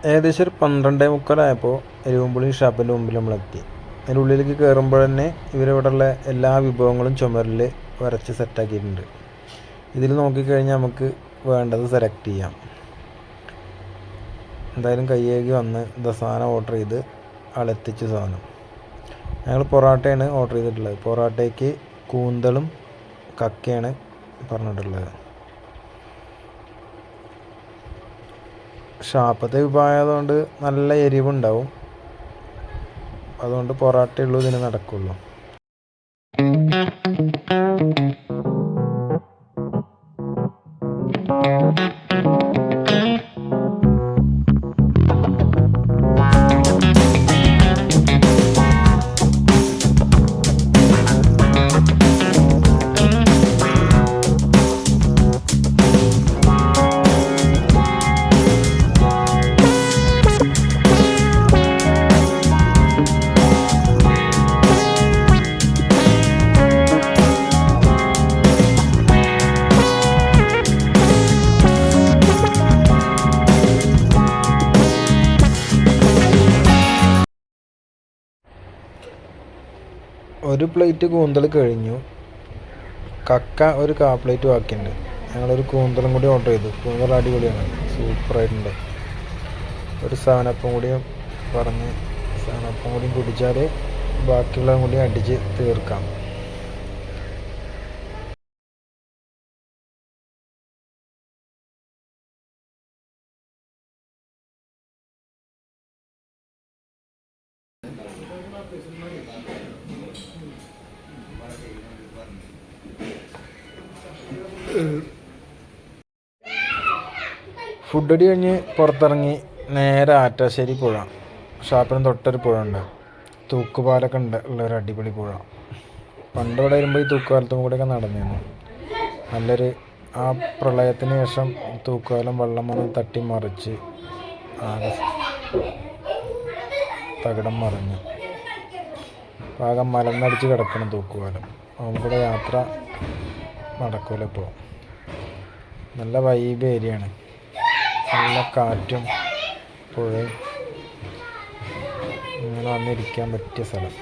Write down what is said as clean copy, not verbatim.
ഏകദേശം ഒരു 12:45 എരുവമ്പുളി ഷാപ്പിൻ്റെ മുമ്പിൽ നമ്മളെത്തി. അതിൻ്റെ ഉള്ളിലേക്ക് കയറുമ്പോൾ തന്നെ ഇവരിവിടെയുള്ള എല്ലാ വിഭവങ്ങളും ചുമരിൽ വരച്ച് സെറ്റാക്കിയിട്ടുണ്ട്. ഇതിൽ നോക്കിക്കഴിഞ്ഞാൽ നമുക്ക് വേണ്ടത് സെലക്ട് ചെയ്യാം. എന്തായാലും കയ്യേകി വന്ന് സാധനം ഓർഡർ ചെയ്ത് ആളെത്തിച്ച സാധനം. ഞങ്ങൾ പൊറോട്ടയാണ് ഓർഡർ ചെയ്തിട്ടുള്ളത്. പൊറോട്ടയ്ക്ക് കൂന്തളും കക്കയാണ് പറഞ്ഞിട്ടുള്ളത്. ഷാപ്പത്തെ വിഭവമായതുകൊണ്ട് നല്ല എരിവുണ്ടാവും. അതുകൊണ്ട് പൊറോട്ടയുള്ളൂ ഇതിന് നടക്കുള്ളൂ. ഒരു പ്ലേറ്റ് കൂന്തൽ കഴിഞ്ഞു. കക്ക ഒരു പ്ലേറ്റ് ബാക്കിയുണ്ട്. ഞങ്ങളൊരു കൂന്തലും കൂടി ഓർഡർ ചെയ്തു. കൂന്തൽ അടിപൊളിയാണ്, സൂപ്പറായിട്ടുണ്ട്. ഒരു 7-Up കൂടിയും പറഞ്ഞ് 7-Up കൂടിയും കുടിച്ചാൽ ബാക്കിയുള്ളതും കൂടി അടിച്ച് തീർക്കാം. ഫുഡടി കഴിഞ്ഞ് പുറത്തിറങ്ങി നേരെ ആറ്റാശ്ശേരി പുഴ. ഷാപ്പിന് തൊട്ടൊരു പുഴ ഉണ്ട്, തൂക്കുപാലൊക്കെ ഉണ്ട് ഉള്ളൊരു അടിപൊളി പുഴ. പണ്ട് ഇവിടെ വരുമ്പോൾ ഈ തൂക്കുപാലത്തും കൂടെയൊക്കെ നടന്നിരുന്നു. നല്ലൊരു ആ പ്രളയത്തിന് ശേഷം തൂക്കുപാലം വെള്ളം വന്ന് തട്ടി മറിച്ച് ആകെ തകിടം മറിഞ്ഞു. ആകെ മലന്നടിച്ച് കിടക്കണം തൂക്കുപാലം. അവിടെ യാത്ര നടക്കൂല ഇപ്പോൾ. നല്ല വൈബ് ഏരിയയാണ്, നല്ല കാറ്റും പുഴയും ഇങ്ങനെ വന്നിരിക്കാൻ പറ്റിയ സ്ഥലം.